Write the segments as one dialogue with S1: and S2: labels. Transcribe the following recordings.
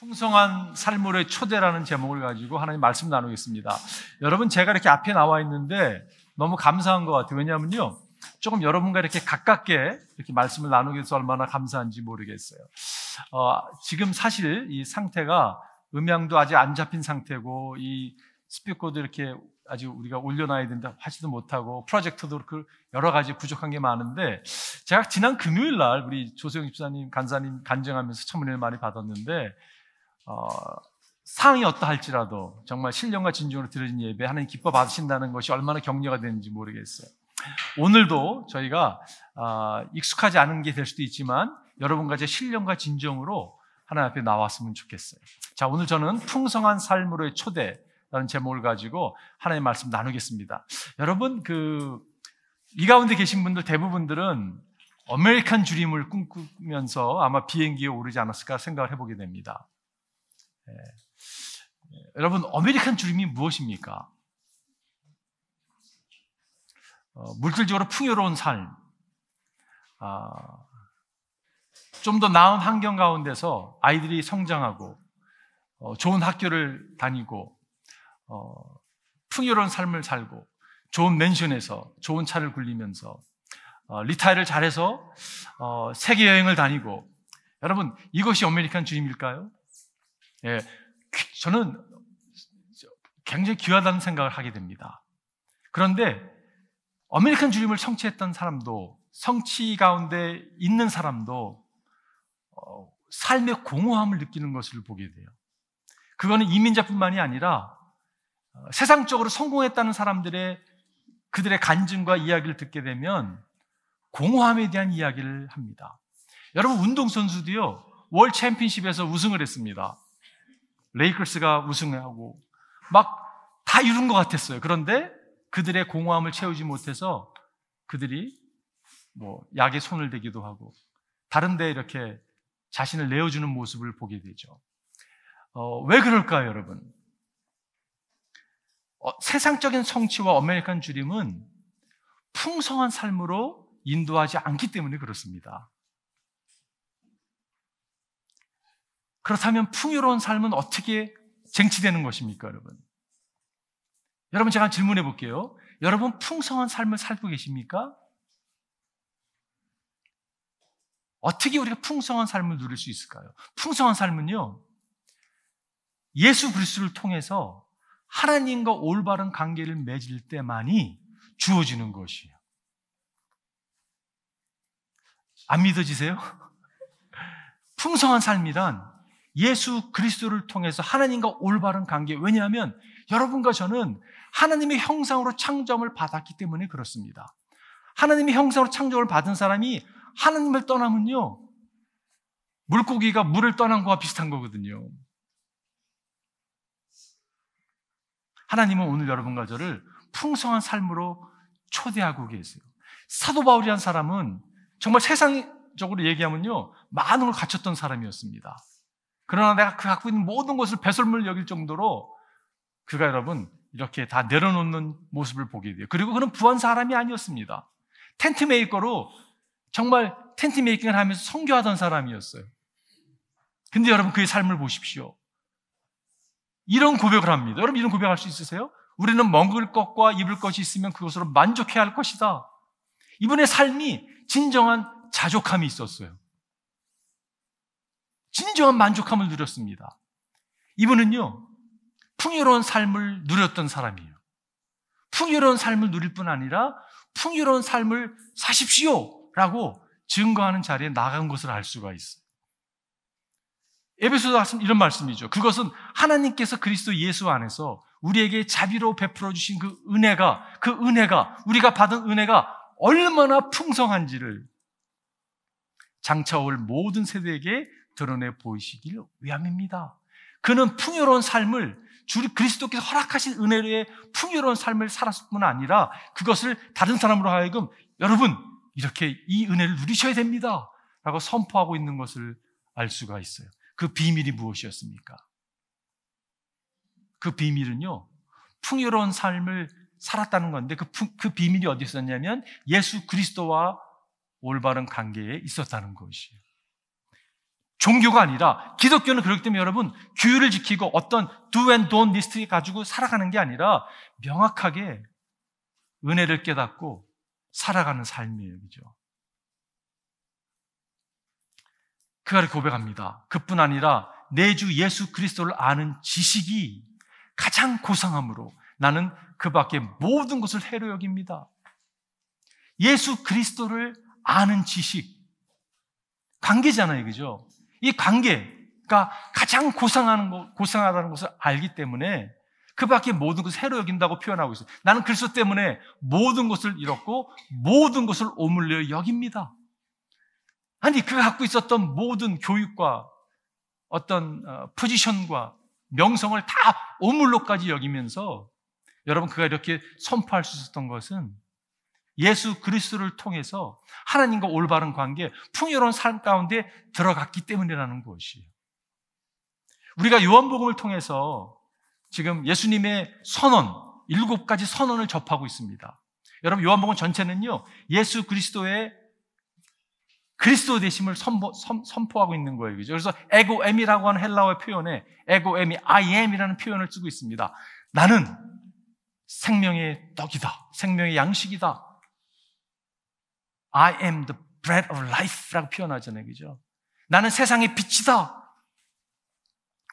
S1: 풍성한 삶으로의 초대라는 제목을 가지고 하나님 말씀 나누겠습니다. 여러분, 제가 이렇게 앞에 나와 있는데 너무 감사한 것 같아요. 왜냐하면요, 조금 여러분과 이렇게 가깝게 이렇게 말씀을 나누게 돼서 얼마나 감사한지 모르겠어요. 지금 사실 이 상태가 음향도 아직 안 잡힌 상태고, 이 스피커도 이렇게 아직 우리가 올려놔야 된다 하지도 못하고, 프로젝터도 그 여러 가지 부족한 게 많은데, 제가 지난 금요일 날 우리 조세영 집사님, 간사님 간증하면서 참 은혜를 많이 받았는데, 상황이 어떠할지라도 정말 신령과 진정으로 드려진 예배 하나님 기뻐 받으신다는 것이 얼마나 격려가 되는지 모르겠어요. 오늘도 저희가 익숙하지 않은 게 될 수도 있지만 여러분과 제 신령과 진정으로 하나님 앞에 나왔으면 좋겠어요. 자, 오늘 저는 풍성한 삶으로의 초대라는 제목을 가지고 하나님의 말씀 나누겠습니다. 여러분, 이 가운데 계신 분들 대부분들은 아메리칸 드림을 꿈꾸면서 아마 비행기에 오르지 않았을까 생각을 해보게 됩니다. 여러분, 아메리칸 드림이 무엇입니까? 물질적으로 풍요로운 삶, 좀 더 나은 환경 가운데서 아이들이 성장하고 좋은 학교를 다니고 풍요로운 삶을 살고 좋은 맨션에서 좋은 차를 굴리면서 리타이어를 잘해서 세계 여행을 다니고, 여러분, 이것이 아메리칸 드림일까요? 예, 저는 굉장히 귀하다는 생각을 하게 됩니다. 그런데 아메리칸 드림을 성취했던 사람도, 성취 가운데 있는 사람도 삶의 공허함을 느끼는 것을 보게 돼요. 그거는 이민자뿐만이 아니라 세상적으로 성공했다는 사람들의 그들의 간증과 이야기를 듣게 되면 공허함에 대한 이야기를 합니다. 여러분, 운동선수도요, 월드 챔피언십에서 우승을 했습니다. 레이커스가 우승하고 막 다 이룬 것 같았어요. 그런데 그들의 공허함을 채우지 못해서 그들이 약에 손을 대기도 하고 다른 데 이렇게 자신을 내어주는 모습을 보게 되죠. 왜 그럴까요, 여러분? 세상적인 성취와 아메리칸 드림은 풍성한 삶으로 인도하지 않기 때문에 그렇습니다. 그렇다면 풍요로운 삶은 어떻게 쟁취되는 것입니까, 여러분? 여러분, 제가 질문해 볼게요. 여러분, 풍성한 삶을 살고 계십니까? 어떻게 우리가 풍성한 삶을 누릴 수 있을까요? 풍성한 삶은요, 예수 그리스도를 통해서 하나님과 올바른 관계를 맺을 때만이 주어지는 것이에요. 안 믿어지세요? 풍성한 삶이란 예수 그리스도를 통해서 하나님과 올바른 관계, 왜냐하면 여러분과 저는 하나님의 형상으로 창조함을 받았기 때문에 그렇습니다. 하나님의 형상으로 창조를 받은 사람이 하나님을 떠나면요, 물고기가 물을 떠난 거와 비슷한 거거든요. 하나님은 오늘 여러분과 저를 풍성한 삶으로 초대하고 계세요. 사도 바울이라는 사람은 정말 세상적으로 얘기하면요, 많은 걸 갖췄던 사람이었습니다. 그러나 내가 그 갖고 있는 모든 것을 배설물 여길 정도로 그가, 여러분, 이렇게 다 내려놓는 모습을 보게 돼요. 그리고 그는 부한 사람이 아니었습니다. 텐트 메이커로 정말 텐트 메이킹을 하면서 선교하던 사람이었어요. 근데 여러분, 그의 삶을 보십시오. 이런 고백을 합니다. 여러분, 이런 고백할 수 있으세요? 우리는 먹을 것과 입을 것이 있으면 그것으로 만족해야 할 것이다. 이분의 삶이 진정한 자족함이 있었어요. 진정한 만족함을 누렸습니다. 이분은요, 풍요로운 삶을 누렸던 사람이에요. 풍요로운 삶을 누릴 뿐 아니라 풍요로운 삶을 사십시오 라고 증거하는 자리에 나간 것을 알 수가 있어요. 에베소서 말씀, 이런 말씀이죠. 그것은 하나님께서 그리스도 예수 안에서 우리에게 자비로 베풀어 주신 그 은혜가 우리가 받은 은혜가 얼마나 풍성한지를 장차 올 모든 세대에게 드러내 보이시길 위함입니다. 그는 풍요로운 삶을, 주 그리스도께서 허락하신 은혜로의 풍요로운 삶을 살았을 뿐 아니라 그것을 다른 사람으로 하여금, 여러분, 이렇게 이 은혜를 누리셔야 됩니다 라고 선포하고 있는 것을 알 수가 있어요. 그 비밀이 무엇이었습니까? 그 비밀은요, 풍요로운 삶을 살았다는 건데, 그 비밀이 어디 있었냐면 예수 그리스도와 올바른 관계에 있었다는 것이에요. 종교가 아니라 기독교는 그렇기 때문에 여러분 규율을 지키고 어떤 do and don't 리스트 가지고 살아가는 게 아니라 명확하게 은혜를 깨닫고 살아가는 삶이에요. 그죠? 그가 고백합니다. 그뿐 아니라 내 주 예수 그리스도를 아는 지식이 가장 고상함으로 나는 그 밖에 모든 것을 해로 여깁니다. 예수 그리스도를 아는 지식, 관계잖아요. 그죠? 이 관계가 가장 고상하다는 것을 알기 때문에 그 밖에 모든 것을 해로 여긴다고 표현하고 있어요. 나는 그리스도 때문에 모든 것을 잃었고 모든 것을 오물려 여깁니다. 아니, 그가 갖고 있었던 모든 교육과 어떤 포지션과 명성을 다 오물로까지 여기면서 여러분 그가 이렇게 선포할 수 있었던 것은 예수 그리스도를 통해서 하나님과 올바른 관계, 풍요로운 삶 가운데 들어갔기 때문이라는 것이에요. 우리가 요한복음을 통해서 지금 예수님의 선언, 7가지 선언을 접하고 있습니다. 여러분 요한복음 전체는요, 예수 그리스도의 그리스도 되심을 선포하고 있는 거예요. 그죠? 그래서 에고엠이라고 하는 헬라어의 표현에 에고엠이 I am이라는 표현을 쓰고 있습니다. 나는 생명의 떡이다. 생명의 양식이다. I am the bread of life라고 표현하잖아요. 그죠? 나는 세상의 빛이다.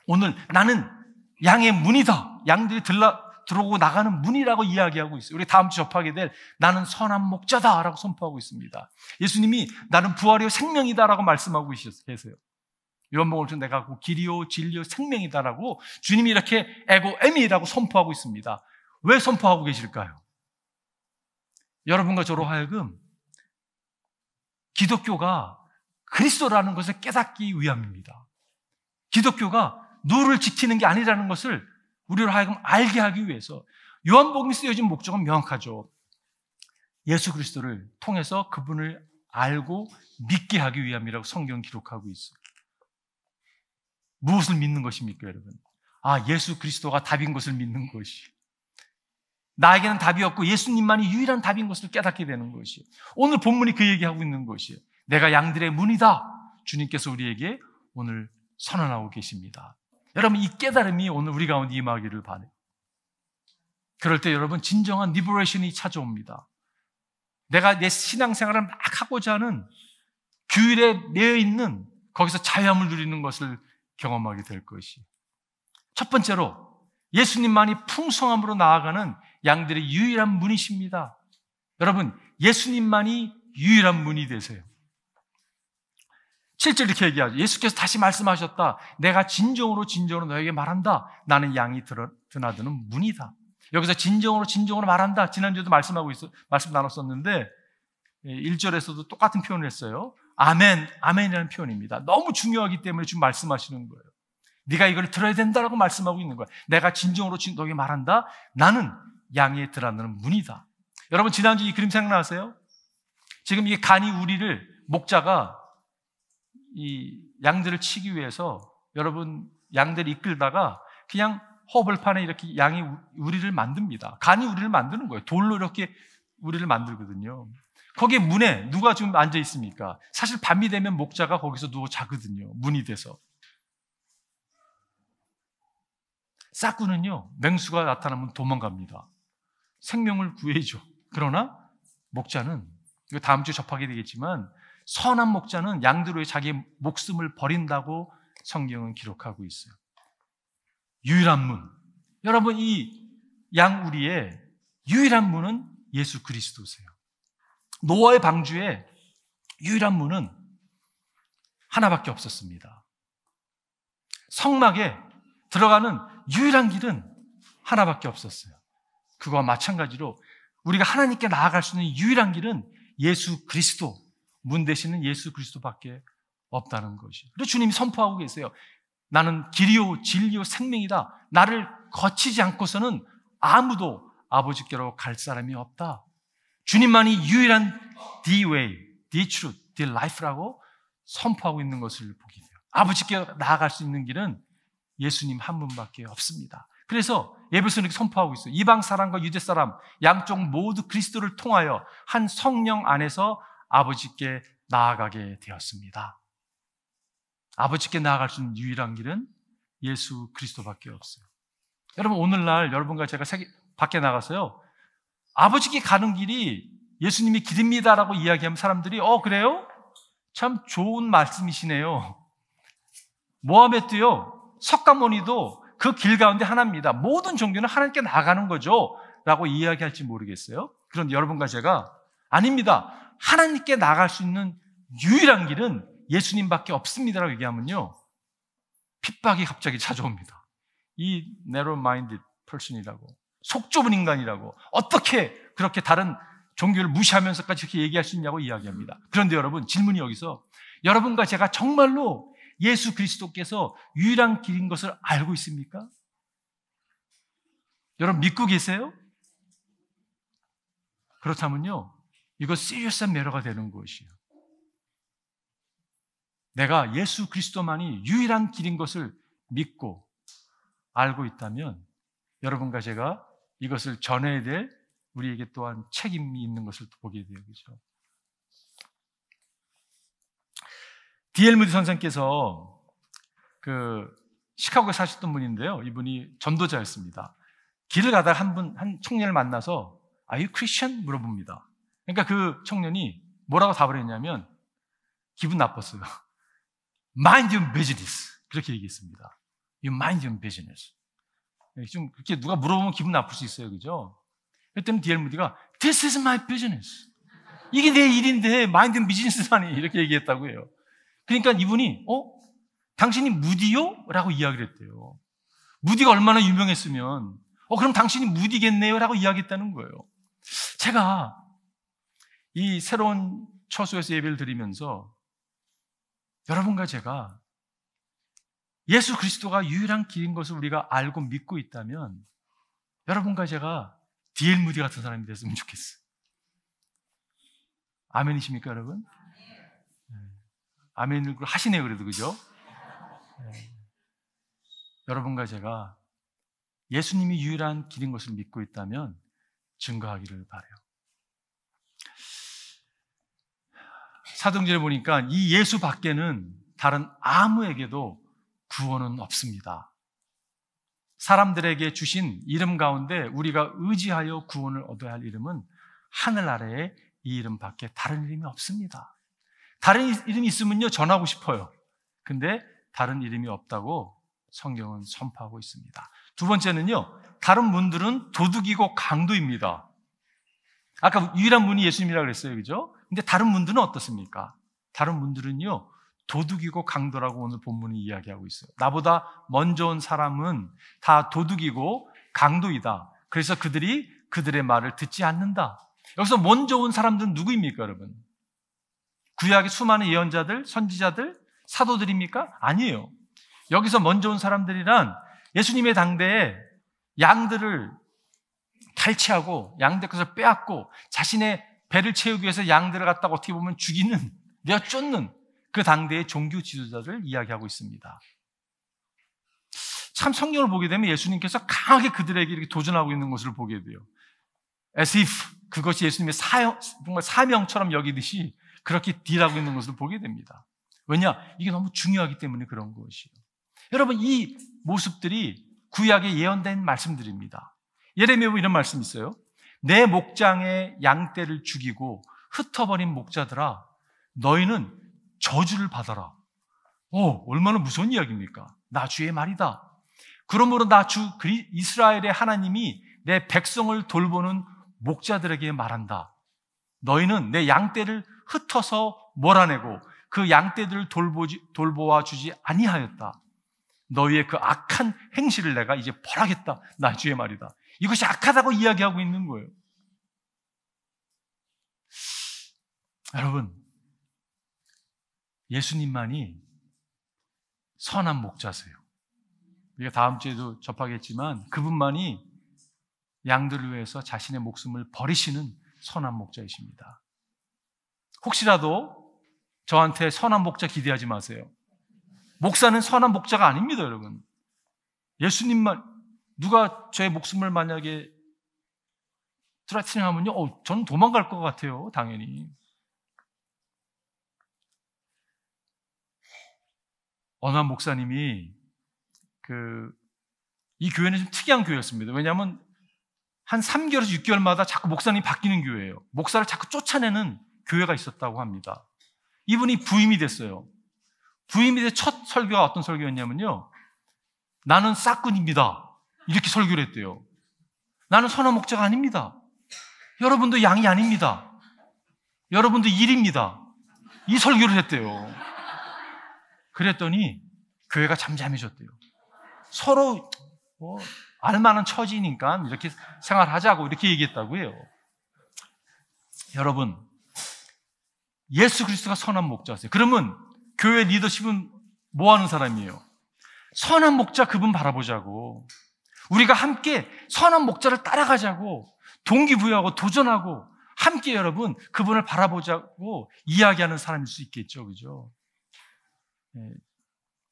S1: 오늘 나는 양의 문이다. 양들이 들어오고 나가는 문이라고 이야기하고 있어요. 우리 다음 주 접하게 될 나는 선한 목자다라고 선포하고 있습니다. 예수님이 나는 부활이요 생명이다라고 말씀하고 계세요. 요한복음을 통해 내가 길이요 진리요 생명이다라고 주님이 이렇게 에고엠이라고 선포하고 있습니다. 왜 선포하고 계실까요? 여러분과 저로 하여금 기독교가 그리스도라는 것을 깨닫기 위함입니다. 기독교가 누구를 지키는 게 아니라는 것을 우리로 하여금 알게 하기 위해서 요한복음이 쓰여진 목적은 명확하죠. 예수 그리스도를 통해서 그분을 알고 믿게 하기 위함이라고 성경은 기록하고 있어요. 무엇을 믿는 것입니까, 여러분? 예수 그리스도가 답인 것을 믿는 것이. 나에게는 답이 없고 예수님만이 유일한 답인 것을 깨닫게 되는 것이에요. 오늘 본문이 그 얘기하고 있는 것이에요. 내가 양들의 문이다. 주님께서 우리에게 오늘 선언하고 계십니다. 여러분 이 깨달음이 오늘 우리 가운데 임하기를 바라요. 그럴 때 여러분 진정한 리버레이션이 찾아옵니다. 내가 내 신앙생활을 막 하고자 하는 규율에 매여 있는 거기서 자유함을 누리는 것을 경험하게 될 것이. 첫 번째로 예수님만이 풍성함으로 나아가는 양들의 유일한 문이십니다. 여러분 예수님만이 유일한 문이 되세요. 7절 이렇게 얘기하죠. 예수께서 다시 말씀하셨다. 내가 진정으로 너에게 말한다. 나는 양이 드나드는 문이다. 여기서 진정으로 말한다. 지난주에도 말씀 나눴었는데 1절에서도 똑같은 표현을 했어요. 아멘이라는 표현입니다. 너무 중요하기 때문에 지금 말씀하시는 거예요. 네가 이걸 들어야 된다라고 말씀하고 있는 거야. 내가 진정으로 너에게 말한다. 나는 양이 드나드는 문이다. 여러분 지난주 이 그림 생각나세요? 지금 이 간이 우리를 목자가 이 양들을 치기 위해서 여러분 양들을 이끌다가 그냥 허벌판에 이렇게 양이 우리를 만듭니다. 간이 우리를 만드는 거예요. 돌로 이렇게 우리를 만들거든요. 거기에 문에 누가 지금 앉아 있습니까? 사실 밤이 되면 목자가 거기서 누워 자거든요. 문이 돼서. 싹구는요 맹수가 나타나면 도망갑니다. 생명을 구해줘. 그러나 목자는, 이거 다음 주에 접하게 되겠지만 선한 목자는 양들 위해 자기 목숨을 버린다고 성경은 기록하고 있어요. 유일한 문. 여러분 이 양우리의 유일한 문은 예수 그리스도세요. 노아의 방주에 유일한 문은 하나밖에 없었습니다. 성막에 들어가는 유일한 길은 하나밖에 없었어요. 그거와 마찬가지로 우리가 하나님께 나아갈 수 있는 유일한 길은 예수 그리스도, 문 되시는 예수 그리스도밖에 없다는 것이. 그래서 주님이 선포하고 계세요. 나는 길이요 진리요 생명이다. 나를 거치지 않고서는 아무도 아버지께로 갈 사람이 없다. 주님만이 유일한 the way, the truth, the life라고 선포하고 있는 것을 보게 돼요. 아버지께 나아갈 수 있는 길은 예수님 한 분밖에 없습니다. 그래서 예배소는 이렇게 선포하고 있어요. 이방 사람과 유대 사람 양쪽 모두 그리스도를 통하여 한 성령 안에서 아버지께 나아가게 되었습니다. 아버지께 나아갈 수 있는 유일한 길은 예수 그리스도밖에 없어요. 여러분, 오늘날 여러분과 제가 밖에 나가서요, 아버지께 가는 길이 예수님이 길입니다라고 이야기하면 사람들이 그래요? 참 좋은 말씀이시네요. 모하메드요, 석가모니도 그 길 가운데 하나입니다. 모든 종교는 하나님께 나가는 거죠 라고 이야기할지 모르겠어요. 그런데 여러분과 제가 아닙니다, 하나님께 나갈 수 있는 유일한 길은 예수님밖에 없습니다라고 얘기하면요, 핍박이 갑자기 찾아옵니다. 이 narrow-minded person이라고, 속 좁은 인간이라고 어떻게 그렇게 다른 종교를 무시하면서까지 그렇게 얘기할 수 있냐고 이야기합니다. 그런데 여러분, 질문이 여기서, 여러분과 제가 정말로 예수 그리스도께서 유일한 길인 것을 알고 있습니까? 여러분, 믿고 계세요? 그렇다면요, 이거 시리어스한 매너가 되는 것이에요. 내가 예수 그리스도만이 유일한 길인 것을 믿고 알고 있다면 여러분과 제가 이것을 전해야 될 우리에게 또한 책임이 있는 것을 보게 돼요. 그렇죠? D.L. 무디 선생께서 시카고에 사셨던 분인데요, 이분이 전도자였습니다. 길을 가다가 한 청년을 만나서 Are you Christian? 물어봅니다. 그러니까 그 청년이 뭐라고 답을 했냐면, 기분 나빴어요. Mind your business. 그렇게 얘기했습니다. You mind your business. 좀 그렇게 누가 물어보면 기분 나쁠 수 있어요. 그죠? 그랬더니 D.L. 무디가 This is my business. 이게 내 일인데 mind your business라니, 이렇게 얘기했다고 해요. 그러니까 이분이 당신이 무디요? 라고 이야기를 했대요. 무디가 얼마나 유명했으면 그럼 당신이 무디겠네요? 라고 이야기했다는 거예요. 제가 이 새로운 처소에서 예배를 드리면서 여러분과 제가 예수 그리스도가 유일한 길인 것을 우리가 알고 믿고 있다면 여러분과 제가 D.L. 무디 같은 사람이 됐으면 좋겠어요. 아멘이십니까, 여러분? 아멘을 하시네요, 그래도. 그죠? 여러분과 제가 예수님이 유일한 길인 것을 믿고 있다면 증거하기를 바라요. 사도행전에 보니까 이 예수 밖에는 다른 아무에게도 구원은 없습니다. 사람들에게 주신 이름 가운데 우리가 의지하여 구원을 얻어야 할 이름은 하늘 아래에 이 이름 밖에 다른 이름이 없습니다. 다른 이름이 있으면요, 전하고 싶어요. 근데 다른 이름이 없다고 성경은 선포하고 있습니다. 두 번째는요, 다른 문들은 도둑이고 강도입니다. 아까 유일한 문이 예수님이라고 그랬어요. 그죠? 근데 다른 문들은 어떻습니까? 다른 문들은요, 도둑이고 강도라고 오늘 본문이 이야기하고 있어요. 나보다 먼저 온 사람은 다 도둑이고 강도이다. 그래서 그들의 말을 듣지 않는다. 여기서 먼저 온 사람들은 누구입니까, 여러분? 구약의 수많은 예언자들, 선지자들, 사도들입니까? 아니에요. 여기서 먼저 온 사람들이란 예수님의 당대에 양들을 탈취하고 양들 것을 빼앗고 자신의 배를 채우기 위해서 양들을 갖다가 어떻게 보면 죽이는, 내어 쫓는 그 당대의 종교 지도자들을 이야기하고 있습니다. 참 성경을 보게 되면 예수님께서 강하게 그들에게 이렇게 도전하고 있는 것을 보게 돼요. As if 그것이 예수님의 정말 사명처럼 여기듯이 그렇게 딜하고 있는 것을 보게 됩니다. 왜냐? 이게 너무 중요하기 때문에 그런 것이에요. 여러분, 이 모습들이 구약에 예언된 말씀들입니다. 예레미야에 이런 말씀이 있어요. 내 목장의 양떼를 죽이고 흩어버린 목자들아, 너희는 저주를 받아라. 얼마나 무서운 이야기입니까? 나 주의 말이다. 그러므로 나 주 이스라엘의 하나님이 내 백성을 돌보는 목자들에게 말한다. 너희는 내 양떼를 흩어서 몰아내고 그 양떼들을 돌보아 주지 아니하였다. 너희의 그 악한 행실을 내가 이제 벌하겠다. 나 주의 말이다. 이것이 악하다고 이야기하고 있는 거예요. 여러분, 예수님만이 선한 목자세요. 우리가 다음 주에도 접하겠지만 그분만이 양들을 위해서 자신의 목숨을 버리시는 선한 목자이십니다. 혹시라도 저한테 선한 목자 기대하지 마세요. 목사는 선한 목자가 아닙니다, 여러분. 예수님만, 누가 저의 목숨을 만약에 트라이팅하면요, 저는 도망갈 것 같아요, 당연히. 어느 한 목사님이 이 교회는 좀 특이한 교회였습니다. 왜냐하면 한 3개월에서 6개월마다 자꾸 목사님이 바뀌는 교회예요. 목사를 자꾸 쫓아내는 교회가 있었다고 합니다. 이분이 부임이 됐어요. 부임이 된 첫 설교가 어떤 설교였냐면요, 나는 싹군입니다, 이렇게 설교를 했대요. 나는 선한 목자가 아닙니다. 여러분도 양이 아닙니다. 여러분도 일입니다. 이 설교를 했대요. 그랬더니 교회가 잠잠해졌대요. 서로 알만한 처지니까 이렇게 생활하자고 이렇게 얘기했다고 해요. 여러분, 예수 그리스도가 선한 목자세요. 그러면 교회 리더십은 뭐 하는 사람이에요? 선한 목자 그분 바라보자고, 우리가 함께 선한 목자를 따라가자고 동기부여하고 도전하고 함께 여러분 그분을 바라보자고 이야기하는 사람일 수 있겠죠. 그죠?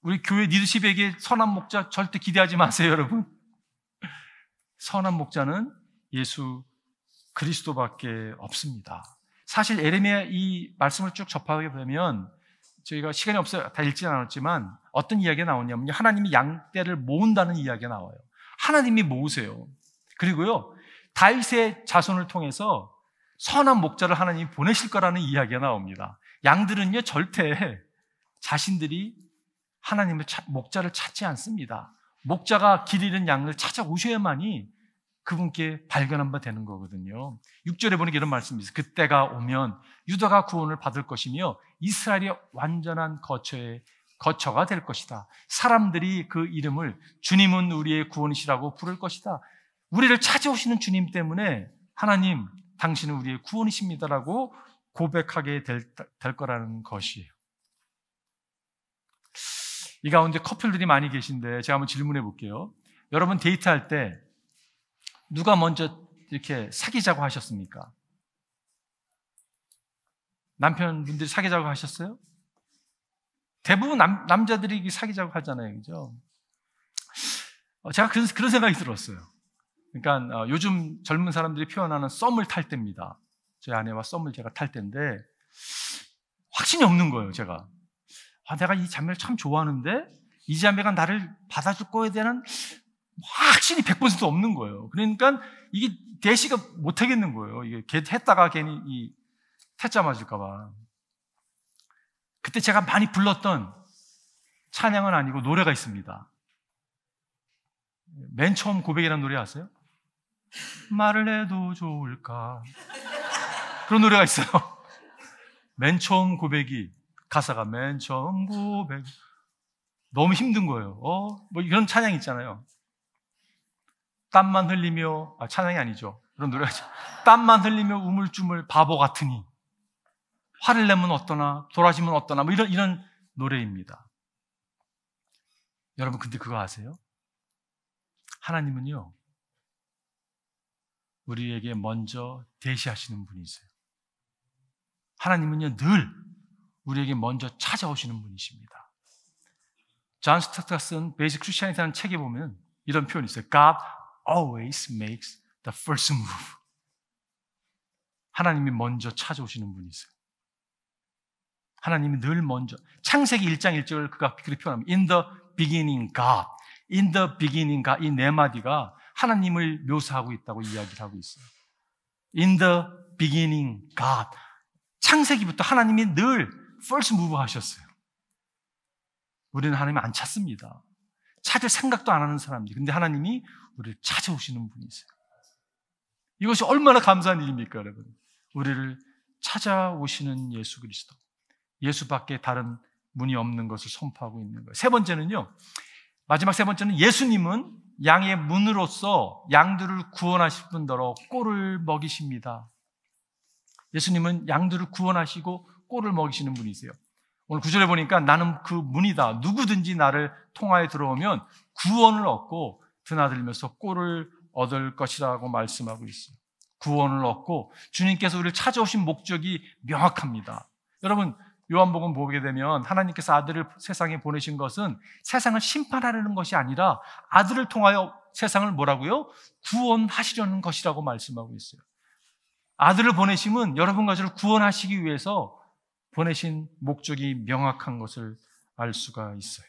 S1: 우리 교회 리더십에게 선한 목자 절대 기대하지 마세요, 여러분. 선한 목자는 예수 그리스도밖에 없습니다. 사실 에레미야 이 말씀을 쭉 접하게 되면, 저희가 시간이 없어서 다 읽지는 않았지만 어떤 이야기가 나오냐면, 하나님이 양떼를 모은다는 이야기가 나와요. 하나님이 모으세요. 그리고요, 다윗의 자손을 통해서 선한 목자를 하나님이 보내실 거라는 이야기가 나옵니다. 양들은요, 절대 자신들이 하나님의 목자를 찾지 않습니다. 목자가 길 잃은 양을 찾아오셔야만이 그분께 발견한 바 되는 거거든요. 6절에 보니까 이런 말씀이 있어요. 그때가 오면 유다가 구원을 받을 것이며 이스라엘이 완전한 거처가 될 것이다. 사람들이 그 이름을 주님은 우리의 구원이시라고 부를 것이다. 우리를 찾아오시는 주님 때문에 하나님, 당신은 우리의 구원이십니다라고 고백하게 될 거라는 것이에요. 이 가운데 커플들이 많이 계신데 제가 한번 질문해 볼게요. 여러분 데이트할 때 누가 먼저 이렇게 사귀자고 하셨습니까? 남편분들이 사귀자고 하셨어요? 대부분 남자들이 사귀자고 하잖아요. 그죠? 제가 그런 생각이 들었어요. 그러니까 요즘 젊은 사람들이 표현하는 썸을 탈 때입니다. 저희 아내와 썸을 제가 탈 때인데 확신이 없는 거예요. 제가 내가 이 자매를 참 좋아하는데 이 자매가 나를 받아줄 거에 대한 확신이 100% 없는 거예요. 그러니까 이게 대시가 못 하겠는 거예요. 이게 했다가 괜히 이 태자 맞을까 봐. 그때 제가 많이 불렀던 찬양은 아니고 노래가 있습니다. 맨 처음 고백이라는 노래 아세요? 말을 해도 좋을까, 그런 노래가 있어요. 맨 처음 고백이, 가사가 맨 처음 고백, 너무 힘든 거예요. 뭐 이런 찬양 있잖아요. 땀만 흘리며, 찬양이 아니죠. 그런 노래가 있죠. 땀만 흘리며 우물쭈물 바보 같으니 화를 내면 어떠나 돌아지면 어떠나, 뭐 이런 노래입니다. 여러분 근데 그거 아세요? 하나님은요, 우리에게 먼저 대시하시는 분이세요. 하나님은요, 늘 우리에게 먼저 찾아오시는 분이십니다. 존 스타트가 쓴 베이직 크리스천이라는 책에 보면 이런 표현이 있어요. God always makes the first move. 하나님이 먼저 찾아오시는 분이세요. 하나님이 늘 먼저, 창세기 1장 1절을 그가 그렇게 표현합니다. In the beginning God. In the beginning God. 이 네 마디가 하나님을 묘사하고 있다고 이야기를 하고 있어요. In the beginning God. 창세기부터 하나님이 늘 first move 하셨어요. 우리는 하나님을 안 찾습니다. 찾을 생각도 안 하는 사람들. 근데 하나님이 우리를 찾아오시는 분이세요. 이것이 얼마나 감사한 일입니까, 여러분? 우리를 찾아오시는 예수 그리스도. 예수밖에 다른 문이 없는 것을 선포하고 있는 거예요. 세 번째는요, 마지막 세 번째는 예수님은 양의 문으로서 양들을 구원하실 분더러 꼴을 먹이십니다. 예수님은 양들을 구원하시고 꼴을 먹이시는 분이세요. 오늘 9절에 보니까 나는 그 문이다. 누구든지 나를 통하여 들어오면 구원을 얻고 드나들면서 꼴을 얻을 것이라고 말씀하고 있어요. 구원을 얻고 주님께서 우리를 찾아오신 목적이 명확합니다. 여러분, 요한복음 보게 되면 하나님께서 아들을 세상에 보내신 것은 세상을 심판하려는 것이 아니라 아들을 통하여 세상을 뭐라고요? 구원하시려는 것이라고 말씀하고 있어요. 아들을 보내심은 여러분과 저를 구원하시기 위해서 보내신 목적이 명확한 것을 알 수가 있어요.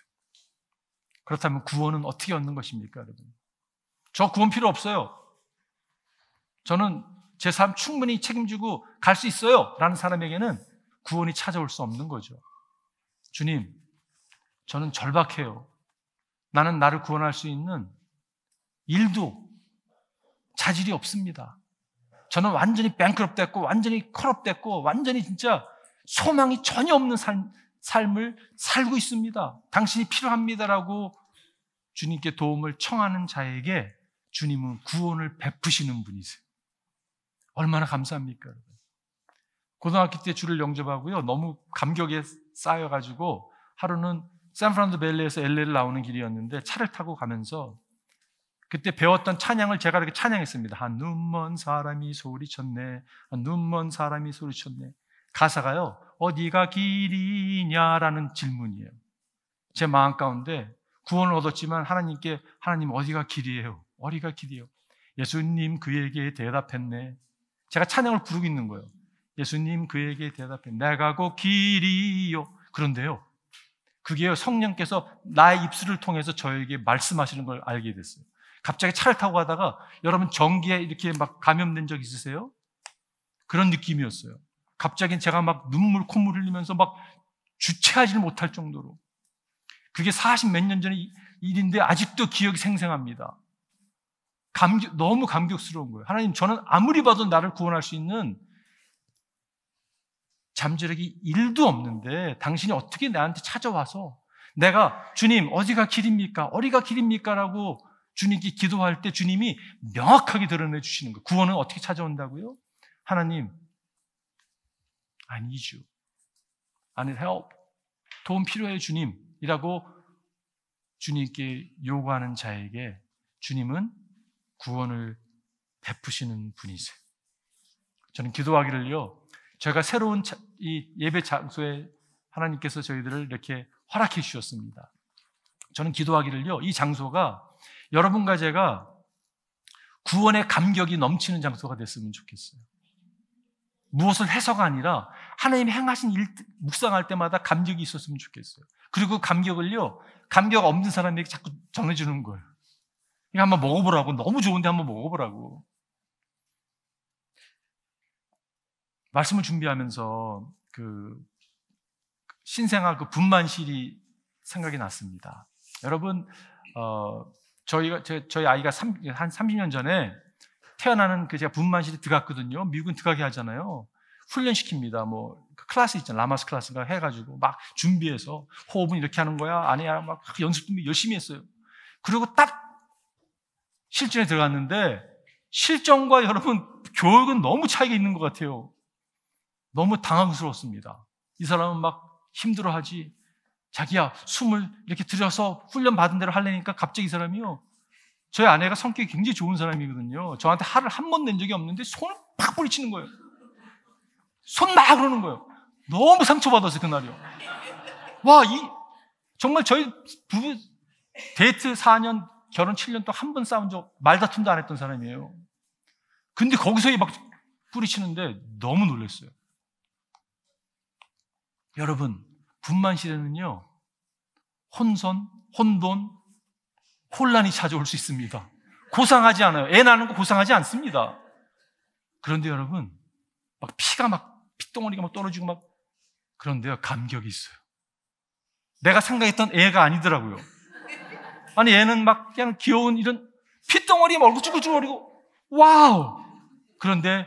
S1: 그렇다면 구원은 어떻게 얻는 것입니까, 여러분? 저 구원 필요 없어요. 저는 제 삶 충분히 책임지고 갈 수 있어요 라는 사람에게는 구원이 찾아올 수 없는 거죠. 주님, 저는 절박해요. 나는 나를 구원할 수 있는 일도 자질이 없습니다. 저는 완전히 뱅크럽됐고 완전히 컬업됐고 완전히 진짜 소망이 전혀 없는 삶을 살고 있습니다. 당신이 필요합니다라고 주님께 도움을 청하는 자에게 주님은 구원을 베푸시는 분이세요. 얼마나 감사합니까, 여러분? 고등학교 때 주를 영접하고요, 너무 감격에 쌓여가지고 하루는 샌프란도 밸리에서 LA를 나오는 길이었는데 차를 타고 가면서 그때 배웠던 찬양을 제가 이렇게 찬양했습니다. 한 눈먼 사람이 소리쳤네, 한 눈먼 사람이 소리쳤네. 가사가요, 어디가 길이냐라는 질문이에요. 제 마음 가운데 구원을 얻었지만 하나님께, 하나님 어디가 길이에요? 어디가 길이에요? 예수님 그에게 대답했네. 제가 찬양을 부르고 있는 거예요. 예수님 그에게 대답했네. 내가 곧 길이요. 그런데요, 그게요, 성령께서 나의 입술을 통해서 저에게 말씀하시는 걸 알게 됐어요. 갑자기 차를 타고 가다가 여러분 전기에 이렇게 막 감염된 적 있으세요? 그런 느낌이었어요. 갑자기 제가 막 눈물, 콧물 흘리면서 막 주체하지 못할 정도로. 그게 40몇 년 전의 일인데 아직도 기억이 생생합니다. 너무 감격스러운 거예요. 하나님, 저는 아무리 봐도 나를 구원할 수 있는 잠재력이 1도 없는데 당신이 어떻게 나한테 찾아와서 내가 주님 어디가 길입니까? 어디가 길입니까? 라고 주님께 기도할 때 주님이 명확하게 드러내 주시는 거예요. 구원은 어떻게 찾아온다고요? 하나님, I need you. I need help. 도움 필요해요, 주님. 이라고 주님께 요구하는 자에게 주님은 구원을 베푸시는 분이세요. 저는 기도하기를요, 제가 새로운 이 예배 장소에 하나님께서 저희들을 이렇게 허락해 주셨습니다. 저는 기도하기를요, 이 장소가 여러분과 제가 구원의 감격이 넘치는 장소가 됐으면 좋겠어요. 무엇을 해서가 아니라 하나님이 행하신 일 묵상할 때마다 감격이 있었으면 좋겠어요. 그리고 그 감격을요, 감격 없는 사람에게 자꾸 전해주는 거예요. 이거 한번 먹어보라고. 너무 좋은데 한번 먹어보라고. 말씀을 준비하면서 그 신생아 그 분만실이 생각이 났습니다. 여러분, 저희 아이가 한 30년 전에 태어나는 제가 분만실에 들어갔거든요. 미국은 들어가게 하잖아요. 훈련시킵니다. 뭐 클래스 있잖아요. 라마스 클래스가 해가지고 막 준비해서 호흡은 이렇게 하는 거야. 아니야. 막 연습도 열심히 했어요. 그리고 딱 실전에 들어갔는데 실전과 여러분 교육은 너무 차이가 있는 것 같아요. 너무 당황스러웠습니다. 이 사람은 막 힘들어하지. 자기야, 숨을 이렇게 들여서 훈련 받은 대로 하려니까 갑자기 이 사람이요, 저희 아내가 성격이 굉장히 좋은 사람이거든요. 저한테 화를 한 번 낸 적이 없는데 손을 팍 뿌리치는 거예요. 손 막 그러는 거예요. 너무 상처받았어요, 그날이요. 와, 정말 저희 부부 데이트 4년, 결혼 7년 동안 한 번 싸운 적, 말다툼도 안 했던 사람이에요. 근데 거기서 막 뿌리치는데 너무 놀랐어요. 여러분, 분만실에는요, 혼돈, 혼란이 찾아올 수 있습니다. 고상하지 않아요. 애 낳는 거 고상하지 않습니다. 그런데 여러분, 막 핏덩어리가 막 떨어지고 막, 그런데요, 감격이 있어요. 내가 생각했던 애가 아니더라고요. 아니, 애는 막 그냥 귀여운 이런 핏덩어리에 얼굴 쭈글쭈글거리고, 와우! 그런데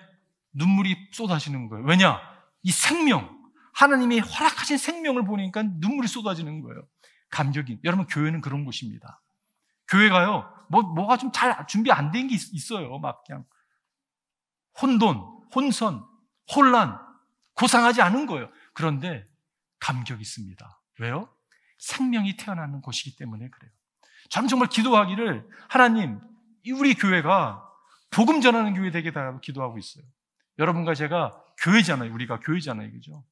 S1: 눈물이 쏟아지는 거예요. 왜냐? 이 생명, 하나님이 허락하신 생명을 보니까 눈물이 쏟아지는 거예요. 감격이. 여러분, 교회는 그런 곳입니다. 교회가요, 뭐가 좀 잘 준비 안 된 게 있어요. 막 그냥 혼선, 혼란, 고상하지 않은 거예요. 그런데 감격이 있습니다. 왜요? 생명이 태어나는 곳이기 때문에 그래요. 저는 정말 기도하기를, 하나님, 우리 교회가 복음 전하는 교회 되게 달라고 기도하고 있어요. 여러분과 제가 교회잖아요. 우리가 교회잖아요. 그죠?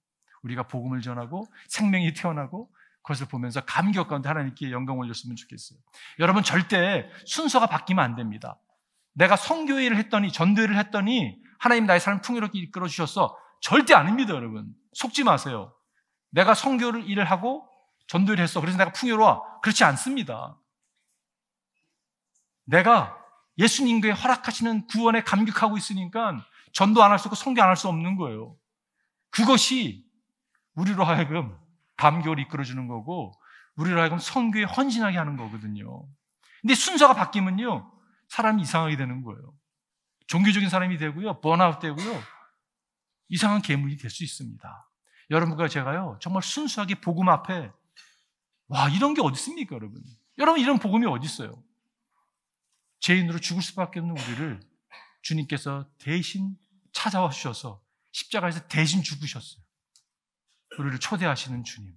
S1: 우리가 복음을 전하고 생명이 태어나고 그것을 보면서 감격 가운데 하나님께 영광 올렸으면 좋겠어요. 여러분, 절대 순서가 바뀌면 안 됩니다. 내가 선교회를 했더니, 전도회를 했더니 하나님 나의 삶을 풍요롭게 이끌어 주셨어. 절대 아닙니다, 여러분. 속지 마세요. 내가 선교를 일을 하고 전도를 했어. 그래서 내가 풍요로워. 그렇지 않습니다. 내가 예수님께 허락하시는 구원에 감격하고 있으니까 전도 안 할 수 없고 선교 안 할 수 없는 거예요. 그것이 우리로 하여금 감격을 이끌어주는 거고 우리로 하여금 선교에 헌신하게 하는 거거든요. 근데 순서가 바뀌면요, 사람이 이상하게 되는 거예요. 종교적인 사람이 되고요, 번아웃 되고요, 이상한 괴물이 될 수 있습니다. 여러분과 제가요, 정말 순수하게 복음 앞에, 와, 이런 게 어디 있습니까, 여러분? 여러분, 이런 복음이 어디 있어요? 죄인으로 죽을 수밖에 없는 우리를 주님께서 대신 찾아와 주셔서 십자가에서 대신 죽으셨어요. 우리를 초대하시는 주님,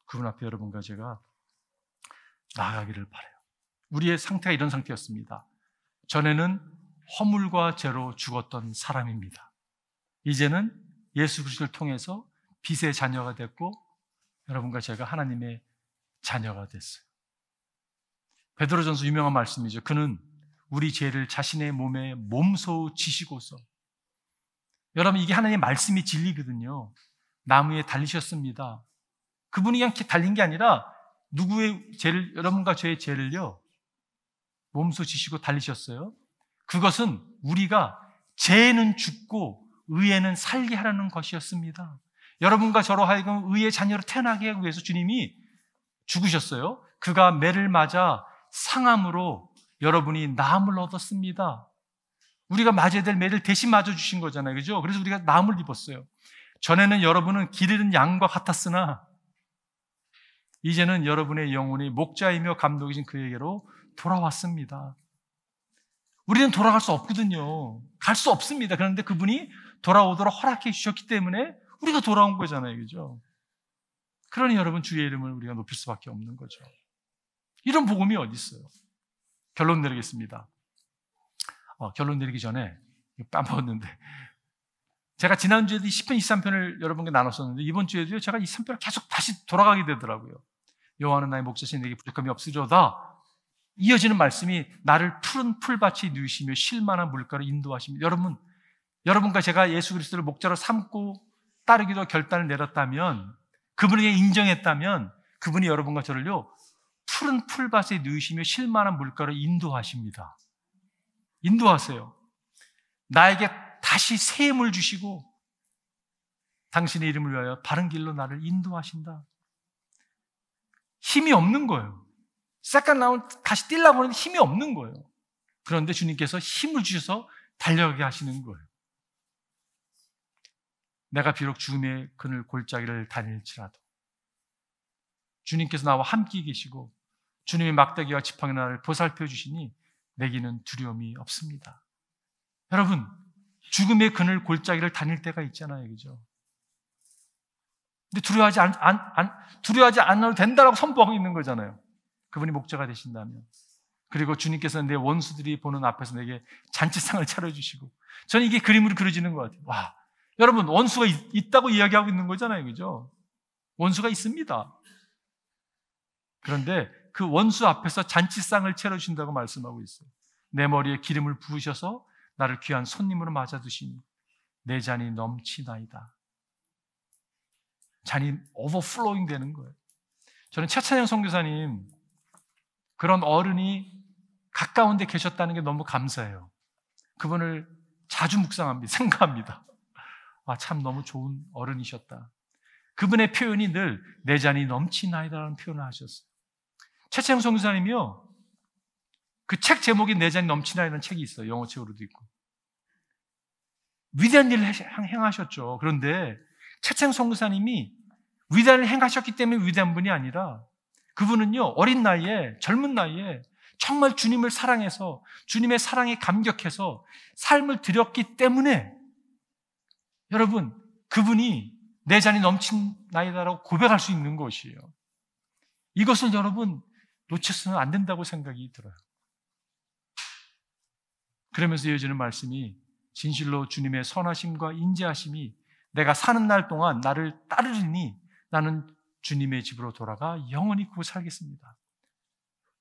S1: 그분 앞에 여러분과 제가 나아가기를 바라요. 우리의 상태가 이런 상태였습니다. 전에는 허물과 죄로 죽었던 사람입니다. 이제는 예수 그리스도를 통해서 빛의 자녀가 됐고 여러분과 제가 하나님의 자녀가 됐어요. 베드로전서 유명한 말씀이죠. 그는 우리 죄를 자신의 몸에 몸소 지시고서, 여러분, 이게 하나님의 말씀이 진리거든요. 나무에 달리셨습니다. 그분이 그냥 달린 게 아니라 누구의 죄를, 여러분과 저의 죄를요, 몸소 지시고 달리셨어요. 그것은 우리가 죄는 죽고 의에는 살게 하라는 것이었습니다. 여러분과 저로 하여금 의의 자녀로 태어나게 하기 위해서 주님이 죽으셨어요. 그가 매를 맞아 상함으로 여러분이 나음을 얻었습니다. 우리가 맞아야 될 매를 대신 맞아주신 거잖아요. 그죠? 그래서 우리가 나음을 입었어요. 전에는 여러분은 길 잃은 양과 같았으나 이제는 여러분의 영혼이 목자이며 감독이신 그에게로 돌아왔습니다. 우리는 돌아갈 수 없거든요. 갈 수 없습니다. 그런데 그분이 돌아오도록 허락해 주셨기 때문에 우리가 돌아온 거잖아요. 그죠? 그러니 여러분, 주의 이름을 우리가 높일 수밖에 없는 거죠. 이런 복음이 어디 있어요? 결론 내리겠습니다. 결론 내리기 전에 까먹었는데, 제가 지난주에도 10편, 23편을 여러분께 나눴었는데 이번 주에도요, 제가 이 3편을 계속 다시 돌아가게 되더라고요. 여호와는 나의 목자시니 내게 부족함이 없으리로다. 이어지는 말씀이 나를 푸른 풀밭에 누이시며 쉴만한 물가로 인도하십니다. 여러분과 제가 예수 그리스도를 목자로 삼고 따르기로 결단을 내렸다면, 그분에게 인정했다면, 그분이 여러분과 저를요, 푸른 풀밭에 누이시며 쉴만한 물가로 인도하십니다. 인도하세요. 나에게 다시 새 힘을 주시고 당신의 이름을 위하여 바른 길로 나를 인도하신다. 힘이 없는 거예요. 세컨 라운드 다시 뛰려고 하는데 힘이 없는 거예요. 그런데 주님께서 힘을 주셔서 달려가게 하시는 거예요. 내가 비록 죽음의 그늘 골짜기를 다닐지라도 주님께서 나와 함께 계시고 주님의 막대기와 지팡이 나를 보살펴 주시니 내게는 두려움이 없습니다. 여러분, 죽음의 그늘 골짜기를 다닐 때가 있잖아요. 그죠? 근데 두려워하지 않아도 된다라고 선포하고 있는 거잖아요. 그분이 목자가 되신다면. 그리고 주님께서는 내 원수들이 보는 앞에서 내게 잔치상을 차려주시고, 저는 이게 그림으로 그려지는 것 같아요. 와, 여러분, 원수가 있다고 이야기하고 있는 거잖아요. 그죠? 원수가 있습니다. 그런데 그 원수 앞에서 잔치상을 차려주신다고 말씀하고 있어요. 내 머리에 기름을 부으셔서 나를 귀한 손님으로 맞아두시니 내 잔이 넘치나이다. 잔이 오버플로잉 되는 거예요. 저는 최찬영 선교사님, 그런 어른이 가까운 데 계셨다는 게 너무 감사해요. 그분을 자주 묵상합니다. 생각합니다. 참 너무 좋은 어른이셨다. 그분의 표현이 늘 내 잔이 넘치나이다라는 표현을 하셨어요. 최찬영 선교사님이요, 그 책 제목이 내 잔이 넘치나이라는 책이 있어요. 영어책으로도 있고. 위대한 일을 행하셨죠. 그런데 최찬영 선교사님이 위대한 일을 행하셨기 때문에 위대한 분이 아니라, 그분은요, 어린 나이에, 젊은 나이에 정말 주님을 사랑해서 주님의 사랑에 감격해서 삶을 드렸기 때문에, 여러분, 그분이 내 잔이 넘치나이다라고 고백할 수 있는 것이에요. 이것을 여러분 놓쳐서는 안 된다고 생각이 들어요. 그러면서 이어지는 말씀이, 진실로 주님의 선하심과 인자하심이 내가 사는 날 동안 나를 따르리니 나는 주님의 집으로 돌아가 영원히 구 살겠습니다.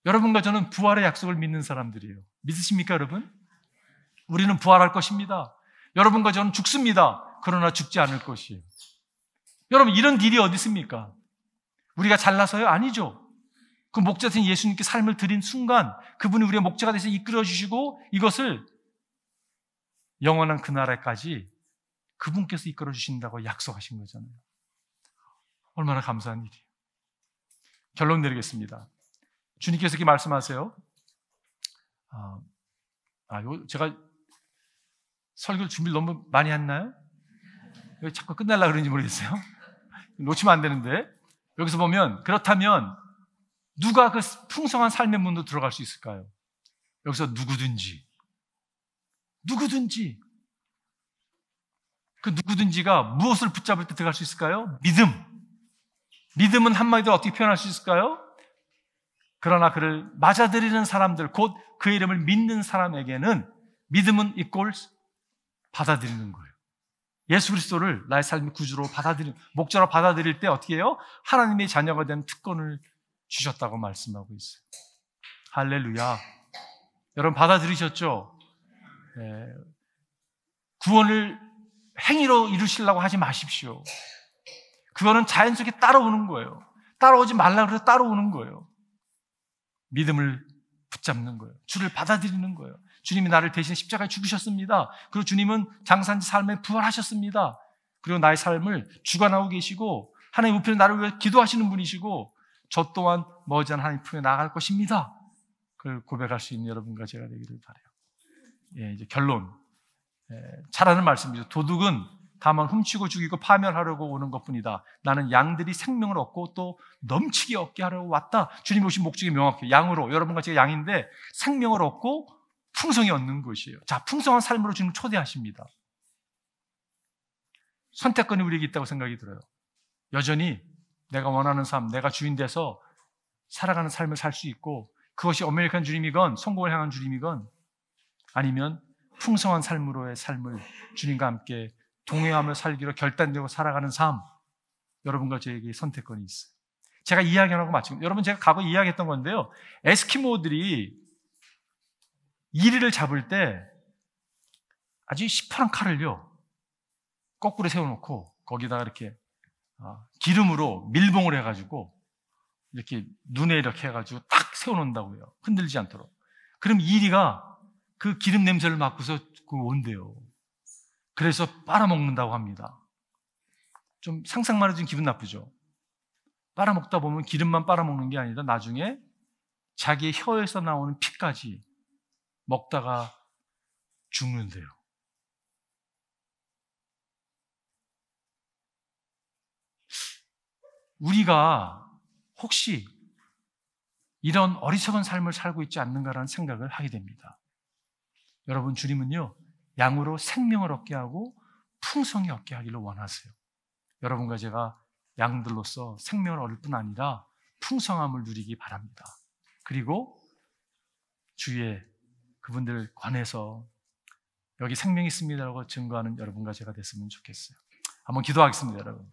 S1: 여러분과 저는 부활의 약속을 믿는 사람들이에요. 믿으십니까, 여러분? 우리는 부활할 것입니다. 여러분과 저는 죽습니다. 그러나 죽지 않을 것이에요. 여러분, 이런 딜이 어디 있습니까? 우리가 잘나서요? 아니죠. 그 목자 되신 예수님께 삶을 드린 순간 그분이 우리의 목자가 되셔서 이끌어 주시고 이것을 영원한 그 나라까지 그분께서 이끌어 주신다고 약속하신 거잖아요. 얼마나 감사한 일이에요. 결론 내리겠습니다. 주님께서 이렇게 말씀하세요. 제가 설교를 준비를 너무 많이 했나요? 왜 자꾸 끝날라 그러는지 모르겠어요. 놓치면 안 되는데. 여기서 보면 그렇다면 누가 그 풍성한 삶의 문으로 들어갈 수 있을까요? 여기서 누구든지 그 누구든지가 무엇을 붙잡을 때 들어갈 수 있을까요? 믿음은 한마디로 어떻게 표현할 수 있을까요? 그러나 그를 맞아들이는 사람들, 곧 그의 이름을 믿는 사람에게는 믿음은 equals 받아들이는 거예요. 예수 그리스도를 나의 삶의 구주로 목자로 받아들일 때 어떻게 해요? 하나님의 자녀가 된 특권을 주셨다고 말씀하고 있어요. 할렐루야. 여러분 받아들이셨죠? 네. 구원을 행위로 이루시려고 하지 마십시오. 그거는 자연스럽게 따라오는 거예요. 따라오지 말라고 해서 따라오는 거예요. 믿음을 붙잡는 거예요. 주를 받아들이는 거예요. 주님이 나를 대신 십자가에 죽으셨습니다. 그리고 주님은 장사한지 삶에 부활하셨습니다. 그리고 나의 삶을 주관하고 계시고 하나님 우편에 나를 위해 기도하시는 분이시고 저 또한 머지않아 하나님 품에 나아갈 것입니다. 그걸 고백할 수 있는 여러분과 제가 되기를 바라요. 예, 이제 결론. 잘하는 말씀이죠. 도둑은 다만 훔치고 죽이고 파멸하려고 오는 것뿐이다. 나는 양들이 생명을 얻고 또 넘치게 얻게 하려고 왔다. 주님 오신 목적이 명확해요. 양으로, 여러분과 제가 양인데 생명을 얻고 풍성히 얻는 것이에요. 자, 풍성한 삶으로 주님 초대하십니다. 선택권이 우리에게 있다고 생각이 들어요. 여전히 내가 원하는 삶, 내가 주인 돼서 살아가는 삶을 살 수 있고 그것이 아메리칸 주님이건 성공을 향한 주님이건 아니면 풍성한 삶으로의 삶을 주님과 함께 동행하며 살기로 결단되고 살아가는 삶, 여러분과 저에게 선택권이 있어요. 제가 이야기하고 마치고 여러분 제가 과거 이야기했던 건데요. 에스키모들이 이리를 잡을 때 아주 시퍼런 칼을요 거꾸로 세워놓고 거기다가 이렇게 기름으로 밀봉을 해가지고 이렇게 눈에 이렇게 해가지고 딱 세워놓는다고요. 흔들리지 않도록. 그럼 이리가 그 기름 냄새를 맡고서 온대요. 그래서 빨아먹는다고 합니다. 좀 상상만 해도 기분 나쁘죠? 빨아먹다 보면 기름만 빨아먹는 게 아니라 나중에 자기의 혀에서 나오는 피까지 먹다가 죽는데요. 우리가 혹시 이런 어리석은 삶을 살고 있지 않는가라는 생각을 하게 됩니다. 여러분, 주님은요 양으로 생명을 얻게 하고 풍성히 얻게 하기를 원하세요. 여러분과 제가 양들로서 생명을 얻을 뿐 아니라 풍성함을 누리기 바랍니다. 그리고 주위에 그분들 관해서 여기 생명이 있습니다라고 증거하는 여러분과 제가 됐으면 좋겠어요. 한번 기도하겠습니다, 여러분.